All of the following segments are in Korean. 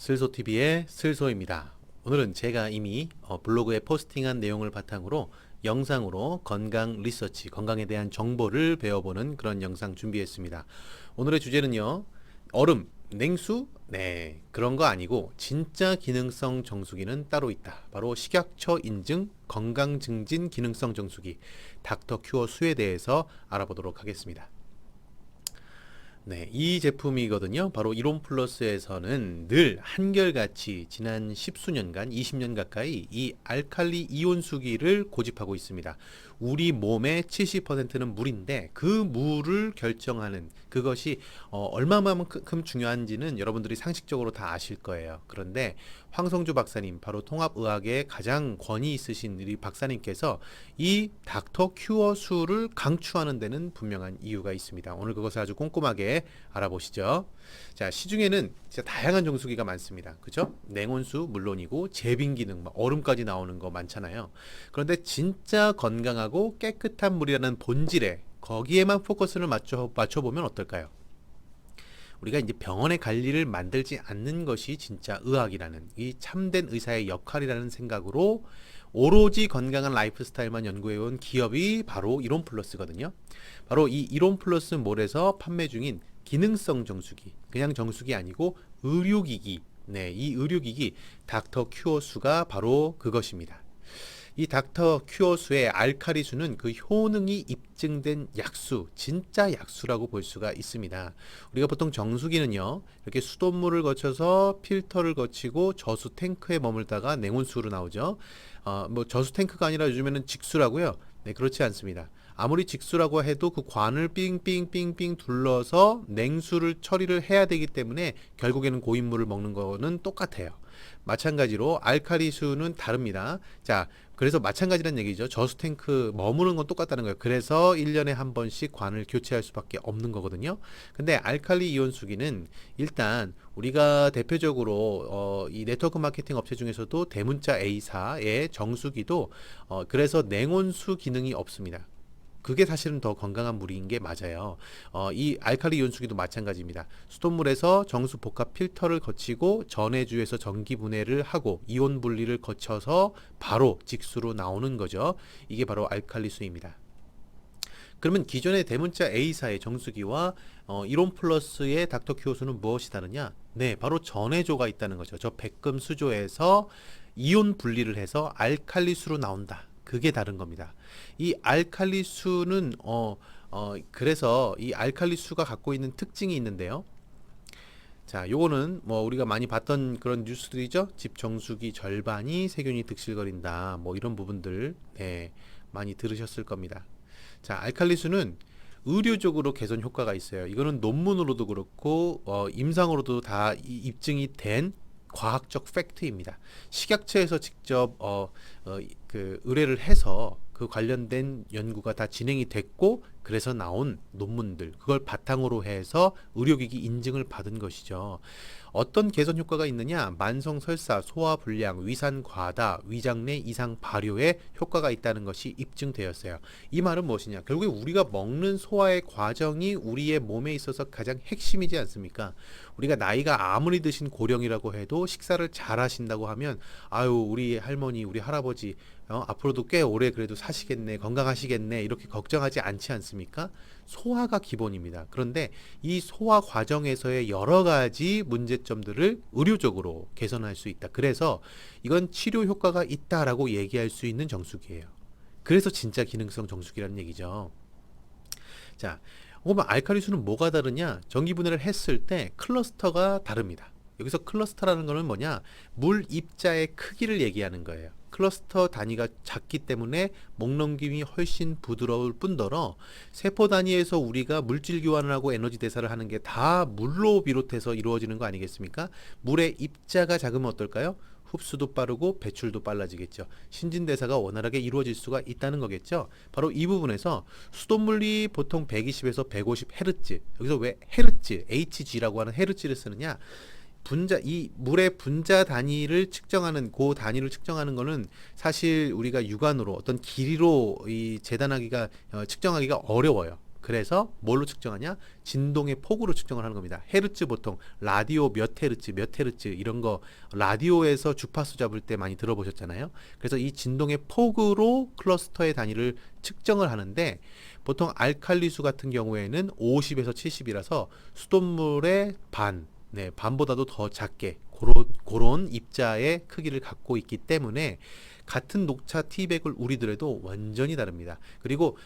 슬소TV의 슬소입니다. 오늘은 제가 이미 블로그에 포스팅한 내용을 바탕으로 영상으로 건강 리서치, 건강에 대한 정보를 배워보는 그런 영상 준비했습니다. 오늘의 주제는요, 얼음, 냉수? 네, 그런 거 아니고 진짜 기능성 정수기는 따로 있다. 바로 식약처 인증 건강 증진 기능성 정수기 닥터 큐어 수에 대해서 알아보도록 하겠습니다. 네, 이 제품이거든요. 바로 이론플러스에서는 늘 한결같이 지난 십수년간, 20년 가까이 이 알칼리 이온수기를 고집하고 있습니다. 우리 몸의 70%는 물인데 그 물을 결정하는 그것이 얼마만큼 중요한지는 여러분들이 상식적으로 다 아실 거예요. 그런데 황성주 박사님, 바로 통합의학에 가장 권위 있으신 이 박사님께서 이 닥터 큐어 수를 강추하는 데는 분명한 이유가 있습니다. 오늘 그것을 아주 꼼꼼하게 알아보시죠. 자, 시중에는 진짜 다양한 정수기가 많습니다. 그죠? 냉온수 물론이고 제빙 기능, 얼음까지 나오는 거 많잖아요. 그런데 진짜 건강하고 깨끗한 물이라는 본질에 거기에만 포커스를 맞춰보면 어떨까요? 우리가 이제 병원에 갈 일을 만들지 않는 것이 진짜 의학이라는, 이 참된 의사의 역할이라는 생각으로 오로지 건강한 라이프 스타일만 연구해온 기업이 바로 이론플러스거든요. 바로 이 이론플러스몰에서 판매 중인 기능성 정수기, 그냥 정수기 아니고 의료기기, 네, 이 의료기기 닥터 큐어수가 바로 그것입니다. 이 닥터 큐어수의 알칼리수는 그 효능이 입증된 약수, 진짜 약수라고 볼 수가 있습니다. 우리가 보통 정수기는요, 이렇게 수돗물을 거쳐서 필터를 거치고 저수 탱크에 머물다가 냉온수로 나오죠. 저수 탱크가 아니라 요즘에는 직수라고요. 네, 그렇지 않습니다. 아무리 직수라고 해도 그 관을 삥삥삥삥 둘러서 냉수를 처리를 해야 되기 때문에 결국에는 고인물을 먹는 거는 똑같아요. 마찬가지로 알칼리수는 다릅니다. 자, 그래서 마찬가지란 얘기죠. 저수 탱크 머무는 건 똑같다는 거예요. 그래서 1년에 한 번씩 관을 교체할 수밖에 없는 거거든요. 근데 알칼리 이온 수기는 일단 우리가 대표적으로 이 네트워크 마케팅 업체 중에서도 대문자 A사의 정수기도 그래서 냉온수 기능이 없습니다. 그게 사실은 더 건강한 물인 게 맞아요. 이 알칼리 이온수기도 마찬가지입니다. 수돗물에서 정수 복합 필터를 거치고 전해주에서 전기 분해를 하고 이온 분리를 거쳐서 바로 직수로 나오는 거죠. 이게 바로 알칼리수입니다. 그러면 기존의 대문자 A사의 정수기와 이론플러스의 닥터큐어수는 무엇이 다르냐? 네, 바로 전해조가 있다는 거죠. 저 백금 수조에서 이온 분리를 해서 알칼리수로 나온다. 그게 다른 겁니다. 이 알칼리수는 그래서 이 알칼리수가 갖고 있는 특징이 있는데요. 자, 요거는 뭐 우리가 많이 봤던 그런 뉴스들이죠. 집 정수기 절반이 세균이 득실거린다. 뭐 이런 부분들 네, 많이 들으셨을 겁니다. 자, 알칼리수는 의료적으로 개선 효과가 있어요. 이거는 논문으로도 그렇고 임상으로도 다 입증이 된 과학적 팩트입니다. 식약처에서 직접 그 의뢰를 해서 그 관련된 연구가 다 진행이 됐고 그래서 나온 논문들 그걸 바탕으로 해서 의료기기 인증을 받은 것이죠. 어떤 개선 효과가 있느냐? 만성 설사, 소화 불량, 위산 과다, 위장 내 이상 발효에 효과가 있다는 것이 입증되었어요. 이 말은 무엇이냐? 결국에 우리가 먹는 소화의 과정이 우리의 몸에 있어서 가장 핵심이지 않습니까? 우리가 나이가 아무리 드신 고령이라고 해도 식사를 잘 하신다고 하면 아유 우리 할머니, 우리 할아버지 앞으로도 꽤 오래 그래도 사시겠네, 건강하시겠네 이렇게 걱정하지 않지 않습니까? 소화가 기본입니다. 그런데 이 소화 과정에서의 여러 가지 문제점들을 의료적으로 개선할 수 있다. 그래서 이건 치료 효과가 있다라고 얘기할 수 있는 정수기예요. 그래서 진짜 기능성 정수기라는 얘기죠. 자, 그러면 알칼리수는 뭐가 다르냐? 전기 분해를 했을 때 클러스터가 다릅니다. 여기서 클러스터라는 거는 뭐냐? 물 입자의 크기를 얘기하는 거예요. 클러스터 단위가 작기 때문에 목넘김이 훨씬 부드러울 뿐더러 세포 단위에서 우리가 물질 교환을 하고 에너지 대사를 하는 게 다 물로 비롯해서 이루어지는 거 아니겠습니까? 물의 입자가 작으면 어떨까요? 흡수도 빠르고 배출도 빨라지겠죠. 신진대사가 원활하게 이루어질 수가 있다는 거겠죠. 바로 이 부분에서 수돗물이 보통 120에서 150Hz, 여기서 왜 헤르츠, Hg라고 하는 헤르츠를 쓰느냐? 이 물의 분자 단위를 측정하는 그 단위를 측정하는 거는 사실 우리가 육안으로 어떤 길이로 이 재단하기가 측정하기가 어려워요. 그래서 뭘로 측정하냐? 진동의 폭으로 측정을 하는 겁니다. 헤르츠 보통 라디오 몇 헤르츠 이런 거 라디오에서 주파수 잡을 때 많이 들어보셨잖아요. 그래서 이 진동의 폭으로 클러스터의 단위를 측정을 하는데 보통 알칼리수 같은 경우에는 50에서 70이라서 수돗물의 반, 반보다도 더 작게 그런 입자의 크기를 갖고 있기 때문에 같은 녹차 티백을 우리들에도 완전히 다릅니다. 그리고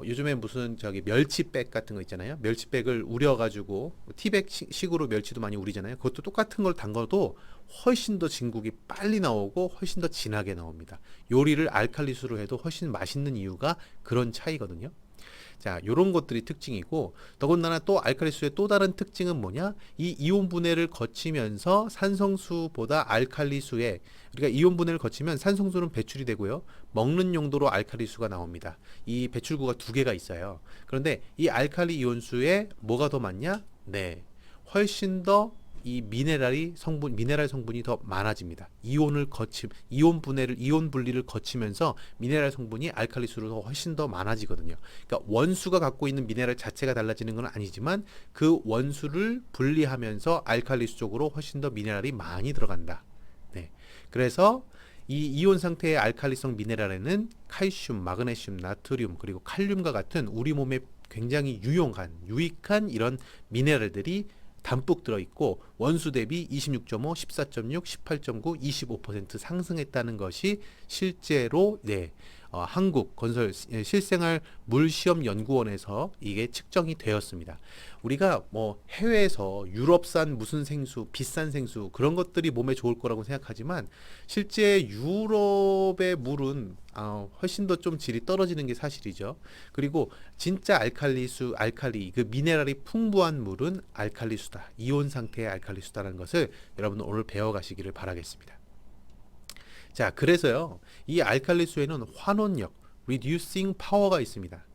요즘에 무슨 멸치백 같은 거 있잖아요. 멸치백을 우려가지고 티백 식으로 멸치도 많이 우리잖아요. 그것도 똑같은 걸 담가도 훨씬 더 진국이 빨리 나오고 훨씬 더 진하게 나옵니다. 요리를 알칼리수로 해도 훨씬 맛있는 이유가 그런 차이거든요. 자, 요런 것들이 특징이고 더군다나 또 알칼리수의 또 다른 특징은 뭐냐? 이 이온 분해를 거치면서 산성수보다 알칼리수에 그러니까 이온 분해를 거치면 산성수는 배출이 되고요. 먹는 용도로 알칼리수가 나옵니다. 이 배출구가 두 개가 있어요. 그런데 이 알칼리 이온수에 뭐가 더 많냐? 네. 훨씬 더 이 미네랄 성분이 더 많아집니다. 이온 분리를 거치면서 미네랄 성분이 알칼리수로 훨씬 더 많아지거든요. 그러니까 원수가 갖고 있는 미네랄 자체가 달라지는 건 아니지만 그 원수를 분리하면서 알칼리수 쪽으로 훨씬 더 미네랄이 많이 들어간다. 네. 그래서 이 이온 상태의 알칼리성 미네랄에는 칼슘, 마그네슘, 나트륨, 그리고 칼륨과 같은 우리 몸에 굉장히 유익한 이런 미네랄들이 담뿍 들어있고 원수 대비 26.5, 14.6, 18.9, 25% 상승했다는 것이 실제로 한국 건설 실생활 물시험연구원에서 이게 측정이 되었습니다. 우리가 뭐 해외에서 유럽산 무슨 생수, 비싼 생수 그런 것들이 몸에 좋을 거라고 생각하지만 실제 유럽의 물은 훨씬 더 좀 질이 떨어지는 게 사실이죠. 그리고 진짜 알칼리 그 미네랄이 풍부한 물은 알칼리수다. 이온 상태의 알칼리수다라는 것을 여러분 오늘 배워가시기를 바라겠습니다. 자, 그래서요, 이 알칼리수에는 환원력, reducing power가 있습니다.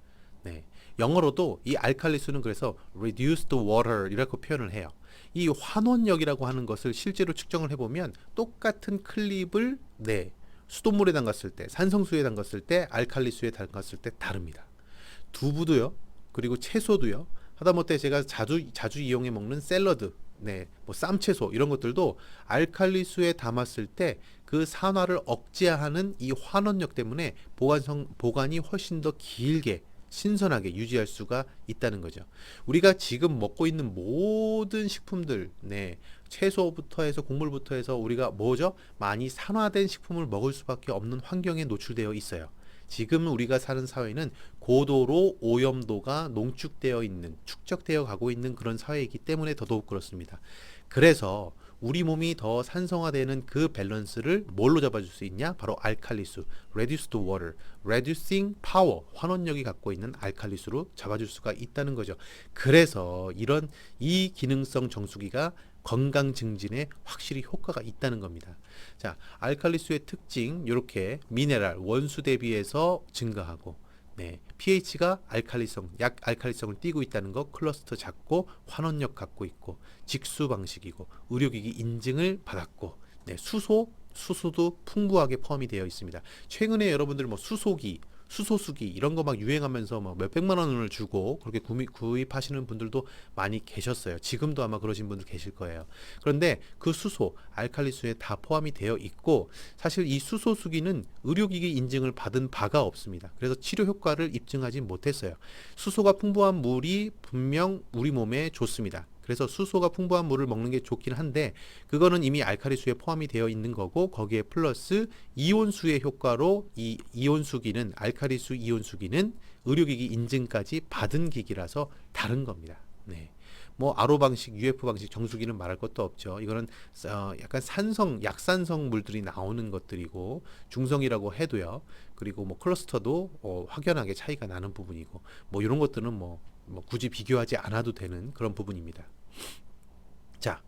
네. 영어로도 이 알칼리수는 그래서 reduced water 이라고 표현을 해요. 이 환원력이라고 하는 것을 실제로 측정을 해보면 똑같은 클립을 수돗물에 담갔을 때, 산성수에 담갔을 때, 알칼리수에 담갔을 때 다릅니다. 두부도요, 그리고 채소도요, 하다못해 제가 자주 이용해 먹는 샐러드, 뭐 쌈채소 이런 것들도 알칼리수에 담았을 때 그 산화를 억제하는 이 환원력 때문에 보관이 훨씬 더 길게 신선하게 유지할 수가 있다는 거죠. 우리가 지금 먹고 있는 모든 식품들, 채소부터 해서 곡물부터 해서 우리가 많이 산화된 식품을 먹을 수밖에 없는 환경에 노출되어 있어요. 지금 우리가 사는 사회는 고도로 오염도가 농축되어 있는, 축적되어 가고 있는 그런 사회이기 때문에 더더욱 그렇습니다. 그래서 우리 몸이 더 산성화되는 그 밸런스를 뭘로 잡아줄 수 있냐? 바로 알칼리수, reduced water, reducing power, 환원력이 갖고 있는 알칼리수로 잡아줄 수가 있다는 거죠. 그래서 이 기능성 정수기가 건강 증진에 확실히 효과가 있다는 겁니다. 자, 알칼리수의 특징, 이렇게 미네랄, 원수 대비해서 증가하고, pH가 알칼리성을 띠고 있다는 거, 클러스터 작고 환원력 갖고 있고, 직수 방식이고, 의료기기 인증을 받았고, 수소도 풍부하게 포함이 되어 있습니다. 최근에 여러분들 수소수기 이런 거 막 유행하면서 뭐 몇백만 원을 주고 그렇게 구입하시는 분들도 많이 계셨어요. 지금도 아마 그러신 분들 계실 거예요. 그런데 그 알칼리수에 다 포함이 되어 있고 사실 이 수소수기는 의료기기 인증을 받은 바가 없습니다. 그래서 치료 효과를 입증하지 못했어요. 수소가 풍부한 물이 분명 우리 몸에 좋습니다. 그래서 수소가 풍부한 물을 먹는 게 좋긴 한데 그거는 이미 알칼리수에 포함이 되어 있는 거고 거기에 플러스 이온수의 효과로 이 이온수기는 알칼리수 이온수기는 의료기기 인증까지 받은 기기라서 다른 겁니다. 뭐 RO 방식, UF 방식 정수기는 말할 것도 없죠. 이거는 약간 약산성 물들이 나오는 것들이고 중성이라고 해도요. 그리고 뭐 클러스터도 확연하게 차이가 나는 부분이고 뭐 이런 것들은 뭐 굳이 비교하지 않아도 되는 그런 부분입니다. 자,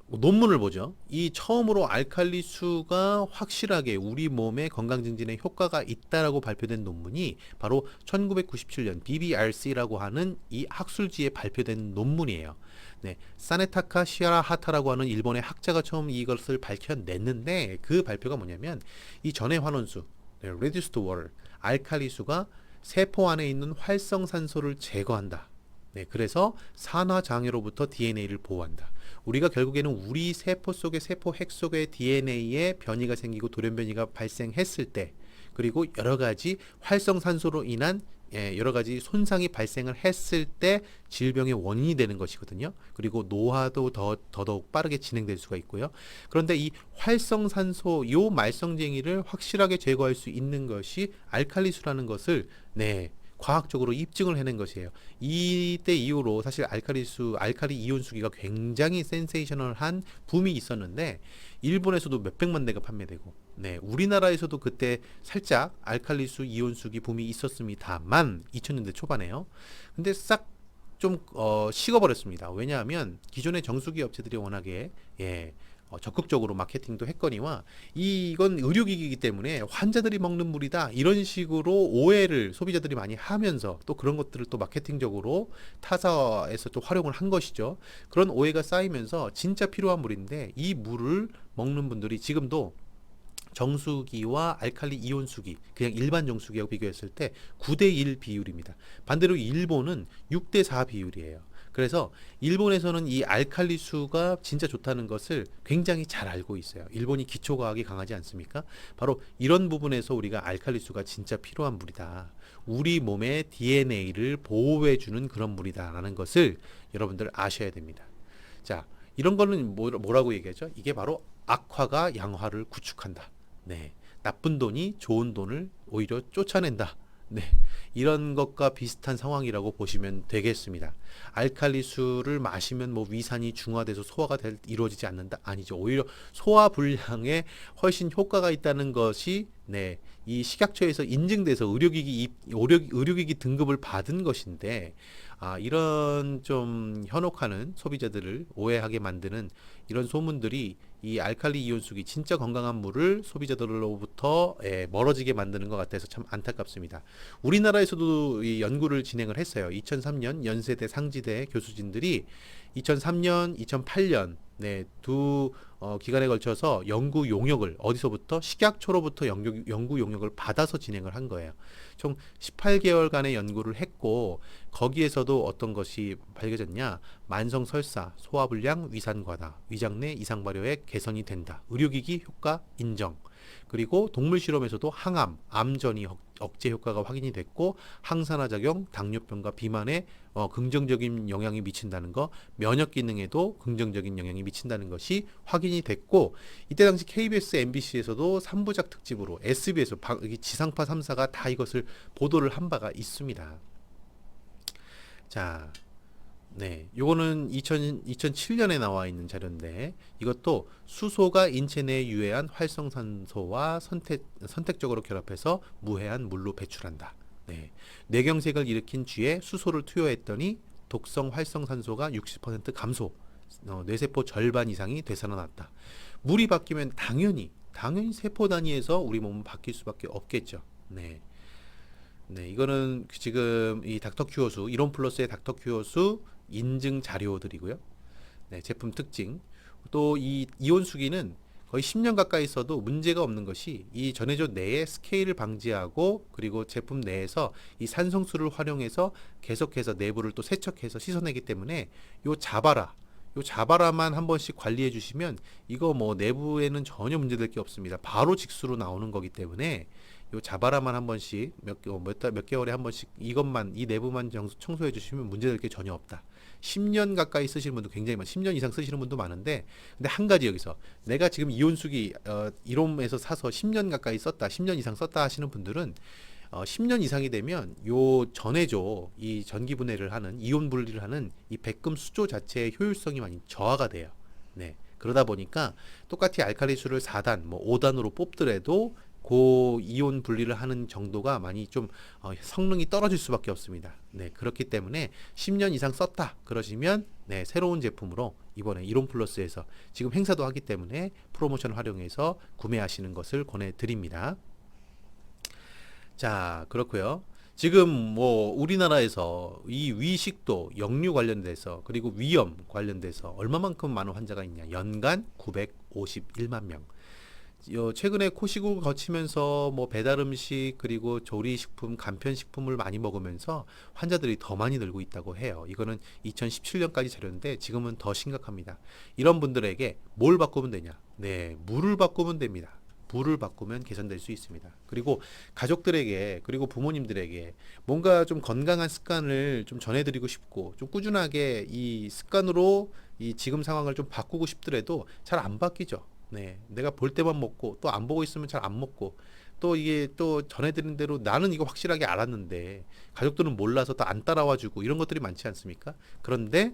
논문을 보죠. 이 처음으로 알칼리수가 확실하게 우리 몸의 건강 증진에 효과가 있다라고 발표된 논문이 바로 1997년 BBRC라고 하는 이 학술지에 발표된 논문이에요. 사네타카 시아라하타라고 하는 일본의 학자가 처음 이것을 밝혀냈는데 그 발표가 뭐냐면 이 전해 환원수, reduced water, 알칼리수가 세포 안에 있는 활성산소를 제거한다. 네, 그래서 산화장애로부터 DNA를 보호한다. 우리가 결국에는 우리 세포 속의 세포 핵 속의 DNA에 변이가 생기고 돌연변이가 발생했을 때, 그리고 여러 가지 활성산소로 인한 여러 가지 손상이 발생을 했을 때 질병의 원인이 되는 것이거든요. 그리고 노화도 더더욱 빠르게 진행될 수가 있고요. 그런데 이 활성산소, 요 말썽쟁이를 확실하게 제거할 수 있는 것이 알칼리수라는 것을 과학적으로 입증을 해낸 것이에요. 이때 이후로 사실 알칼리 이온수기가 굉장히 센세이셔널한 붐이 있었는데 일본에서도 몇백만 대가 판매되고, 우리나라에서도 그때 살짝 알칼리수 이온수기 붐이 있었습니다만 2000년대 초반에요. 근데 싹 좀 식어버렸습니다. 왜냐하면 기존의 정수기 업체들이 워낙에 적극적으로 마케팅도 했거니와 이건 의료기기이기 때문에 환자들이 먹는 물이다 이런 식으로 오해를 소비자들이 많이 하면서 또 그런 것들을 또 마케팅적으로 타사에서 또 활용을 한 것이죠. 그런 오해가 쌓이면서 진짜 필요한 물인데 이 물을 먹는 분들이 지금도 정수기와 알칼리 이온수기, 그냥 일반 정수기하고 비교했을 때 9대1 비율입니다. 반대로 일본은 6대4 비율이에요. 그래서 일본에서는 이 알칼리수가 진짜 좋다는 것을 굉장히 잘 알고 있어요. 일본이 기초과학이 강하지 않습니까? 바로 이런 부분에서 우리가 알칼리수가 진짜 필요한 물이다. 우리 몸의 DNA를 보호해주는 그런 물이다라는 것을 여러분들 아셔야 됩니다. 자, 이런 거는 뭐라고 얘기하죠? 이게 바로 악화가 양화를 구축한다. 나쁜 돈이 좋은 돈을 오히려 쫓아낸다. 이런 것과 비슷한 상황이라고 보시면 되겠습니다. 알칼리수를 마시면 위산이 중화돼서 소화가 이루어지지 않는다? 아니죠. 오히려 소화 불량에 훨씬 효과가 있다는 것이 이 식약처에서 인증돼서 의료기기 등급을 받은 것인데, 이런 좀 현혹하는 소비자들을 오해하게 만드는 이런 소문들이 이 알칼리 이온수기 진짜 건강한 물을 소비자들로부터 멀어지게 만드는 것 같아서 참 안타깝습니다. 우리나라에서도 이 연구를 진행을 했어요. 2003년 연세대 상지대 교수진들이 2003년, 2008년 두 기간에 걸쳐서 연구 용역을 어디서부터 식약처로부터 연구 용역을 받아서 진행을 한 거예요. 총 18개월간의 연구를 했고 거기에서도 어떤 것이 밝혀졌냐? 만성 설사, 소화불량, 위산과다, 위장 내 이상 발효액 개선이 된다. 의료기기 효과 인정. 그리고 동물 실험에서도 항암, 암전이 억제 효과가 확인이 됐고 항산화 작용, 당뇨병과 비만에 긍정적인 영향이 미친다는 거, 면역 기능에도 긍정적인 영향이 미친다는 것이 확인이 됐고, 이때 당시 KBS, MBC에서도 3부작 특집으로 SBS 지상파 3사가 다 이것을 보도를 한 바가 있습니다. 자, 요거는 2007년에 나와 있는 자료인데 이것도 수소가 인체 내에 유해한 활성산소와 선택적으로 결합해서 무해한 물로 배출한다. 뇌경색을 일으킨 쥐에 수소를 투여했더니 독성 활성산소가 60% 감소, 뇌세포 절반 이상이 되살아났다. 물이 바뀌면 당연히 세포 단위에서 우리 몸은 바뀔 수밖에 없겠죠. 이거는 지금 이 닥터큐어수, 이론플러스의 닥터큐어수 인증 자료들이고요. 제품 특징. 또 이 이온수기는 거의 10년 가까이 써도 문제가 없는 것이 이 전해조 내의 스케일을 방지하고 그리고 제품 내에서 이 산성수를 활용해서 계속해서 내부를 또 세척해서 씻어내기 때문에 요 자바라만 한 번씩 관리해 주시면 이거 내부에는 전혀 문제될 게 없습니다. 바로 직수로 나오는 거기 때문에 요 자바라만 한 번씩 몇 개월에 한 번씩 이 내부만 청소해 주시면 문제될 게 전혀 없다. 10년 가까이 쓰시는 분도 굉장히 10년 이상 쓰시는 분도 많은데, 근데 한 가지 여기서 내가 지금 이온수기 이롬에서 사서 10년 가까이 썼다, 10년 이상 썼다 하시는 분들은 10년 이상이 되면 요 전해조 이 전기 분해를 하는 이온 분리를 하는 이 백금 수조 자체의 효율성이 많이 저하가 돼요. 그러다 보니까 똑같이 알칼리수를 4단, 5단으로 뽑더라도 고 이온 분리를 하는 정도가 많이 좀 성능이 떨어질 수밖에 없습니다. 그렇기 때문에 10년 이상 썼다 그러시면 새로운 제품으로 이번에 이론플러스에서 지금 행사도 하기 때문에 프로모션 활용해서 구매하시는 것을 권해드립니다. 자, 그렇고요. 지금 우리나라에서 이 위식도, 역류 관련돼서 그리고 위염 관련돼서 얼마만큼 많은 환자가 있냐? 연간 951만 명. 최근에 코시국을 거치면서 뭐 배달 음식 그리고 조리식품, 간편식품을 많이 먹으면서 환자들이 더 많이 늘고 있다고 해요. 이거는 2017년까지 자료인데 지금은 더 심각합니다. 이런 분들에게 뭘 바꾸면 되냐? 네, 물을 바꾸면 됩니다. 물을 바꾸면 개선될 수 있습니다. 그리고 가족들에게 그리고 부모님들에게 뭔가 좀 건강한 습관을 좀 전해드리고 싶고 좀 꾸준하게 이 습관으로 이 지금 상황을 좀 바꾸고 싶더라도 잘 안 바뀌죠. 네, 내가 볼 때만 먹고 또 안 보고 있으면 잘 안 먹고 또 이게 또 전해드린 대로 나는 이거 확실하게 알았는데 가족들은 몰라서 또 안 따라와주고 이런 것들이 많지 않습니까? 그런데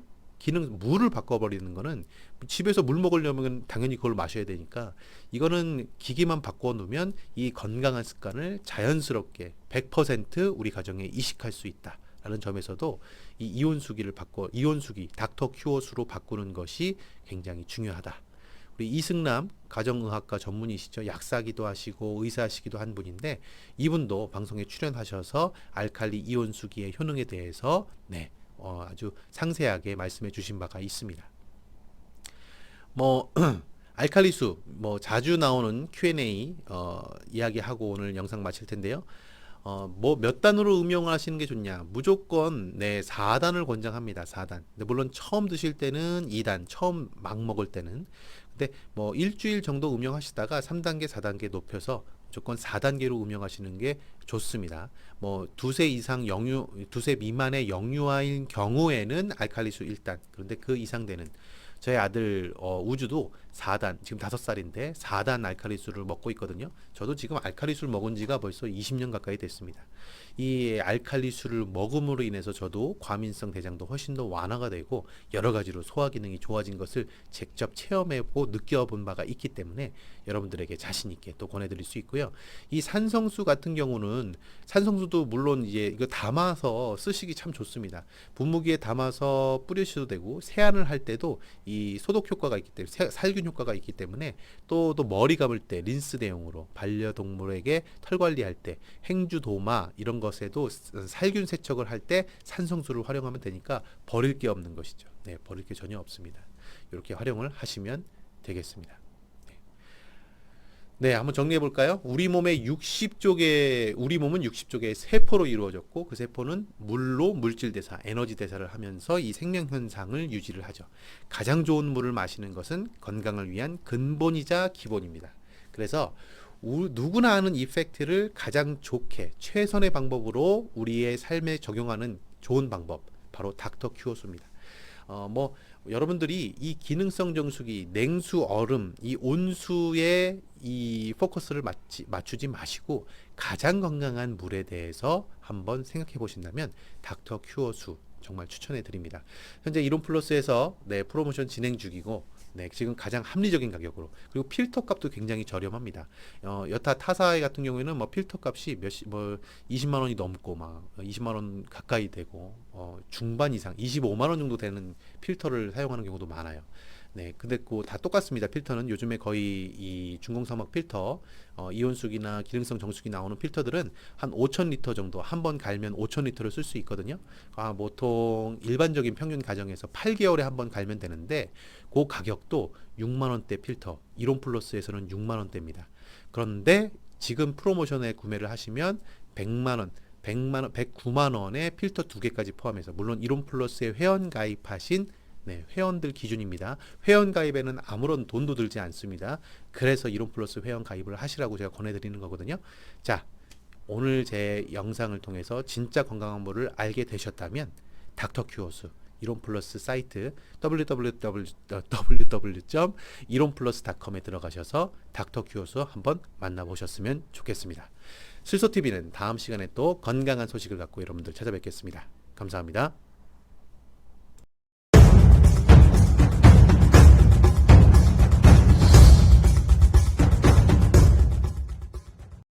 물을 바꿔버리는 거는 집에서 물 먹으려면 당연히 그걸 마셔야 되니까 이거는 기기만 바꿔 놓으면 이 건강한 습관을 자연스럽게 100% 우리 가정에 이식할 수 있다. 라는 점에서도 이 이온수기 닥터 큐어수로 바꾸는 것이 굉장히 중요하다. 우리 이승남 가정의학과 전문의시죠. 약사기도 하시고 의사시기도 한 분인데 이분도 방송에 출연하셔서 알칼리 이온수기의 효능에 대해서 아주 상세하게 말씀해 주신 바가 있습니다. 뭐 알칼리수 자주 나오는 Q&A 이야기하고 오늘 영상 마칠 텐데요. 뭐 몇 단으로 음용하시는 게 좋냐? 무조건 4단을 권장합니다. 4단. 근데 물론 처음 드실 때는 2단, 처음 막 먹을 때는. 근데 뭐 일주일 정도 음용하시다가 3단계, 4단계 높여서 무조건 4단계로 음용하시는 게 좋습니다. 뭐 두세 미만의 영유아인 경우에는 알칼리수 1단. 그런데 그 이상 되는 저희 아들 우주도 4단, 지금 5살인데 4단 알칼리수를 먹고 있거든요. 저도 지금 알칼리수를 먹은 지가 벌써 20년 가까이 됐습니다. 이 알칼리수를 먹음으로 인해서 저도 과민성 대장도 훨씬 더 완화가 되고 여러 가지로 소화 기능이 좋아진 것을 직접 체험해보고 느껴본 바가 있기 때문에 여러분들에게 자신 있게 또 권해드릴 수 있고요. 이 산성수 같은 경우는 산성수도 물론 이제 이거 담아서 쓰시기 참 좋습니다. 분무기에 담아서 뿌리셔도 되고 세안을 할 때도 이 소독 효과가 있기 때문에 살균 효과가 있기 때문에 또 머리 감을 때 린스 대용으로 반려동물에게 털 관리할 때 행주 도마 이런 것에도 살균 세척을 할 때 산성수를 활용하면 되니까 버릴 게 없는 것이죠. 네, 버릴 게 전혀 없습니다. 이렇게 활용을 하시면 되겠습니다. 네, 한번 정리해 볼까요? 우리 몸은 60쪽의 세포로 이루어졌고 그 세포는 물로 물질 대사, 에너지 대사를 하면서 이 생명 현상을 유지를 하죠. 가장 좋은 물을 마시는 것은 건강을 위한 근본이자 기본입니다. 그래서 누구나 아는 이 팩트를 가장 좋게 최선의 방법으로 우리의 삶에 적용하는 좋은 방법 바로 닥터 큐어수입니다. 여러분들이 이 기능성 정수기, 냉수, 얼음, 이 온수에 이 포커스를 맞추지 마시고 가장 건강한 물에 대해서 한번 생각해 보신다면 닥터 큐어수 정말 추천해 드립니다. 현재 이론 플러스에서 프로모션 진행 중이고 지금 가장 합리적인 가격으로 그리고 필터 값도 굉장히 저렴합니다. 여타 타사 같은 경우에는 필터 값이 20만 원이 넘고 20만 원 가까이 되고 중반 이상 25만 원 정도 되는 필터를 사용하는 경우도 많아요. 근데 다 똑같습니다. 필터는 요즘에 거의 이 중공사막 필터, 이온수기나 기능성 정수기 나오는 필터들은 한 5,000리터 정도 한 번 갈면 5,000리터를 쓸 수 있거든요. 보통 일반적인 평균 가정에서 8개월에 한 번 갈면 되는데 그 가격도 6만 원대 필터, 이론 플러스에서는 6만 원대입니다. 그런데 지금 프로모션에 구매를 하시면 109만 원에 필터 2개까지 포함해서 물론 이론 플러스에 회원 가입하신 회원들 기준입니다. 회원 가입에는 아무런 돈도 들지 않습니다. 그래서 이론 플러스 회원 가입을 하시라고 제가 권해드리는 거거든요. 자, 오늘 제 영상을 통해서 진짜 건강한 물을 알게 되셨다면 닥터 큐어수 이론 플러스 사이트 www.ironplus.com에 들어가셔서 닥터 큐어수 한번 만나보셨으면 좋겠습니다. 슬소TV는 다음 시간에 또 건강한 소식을 갖고 여러분들 찾아뵙겠습니다. 감사합니다.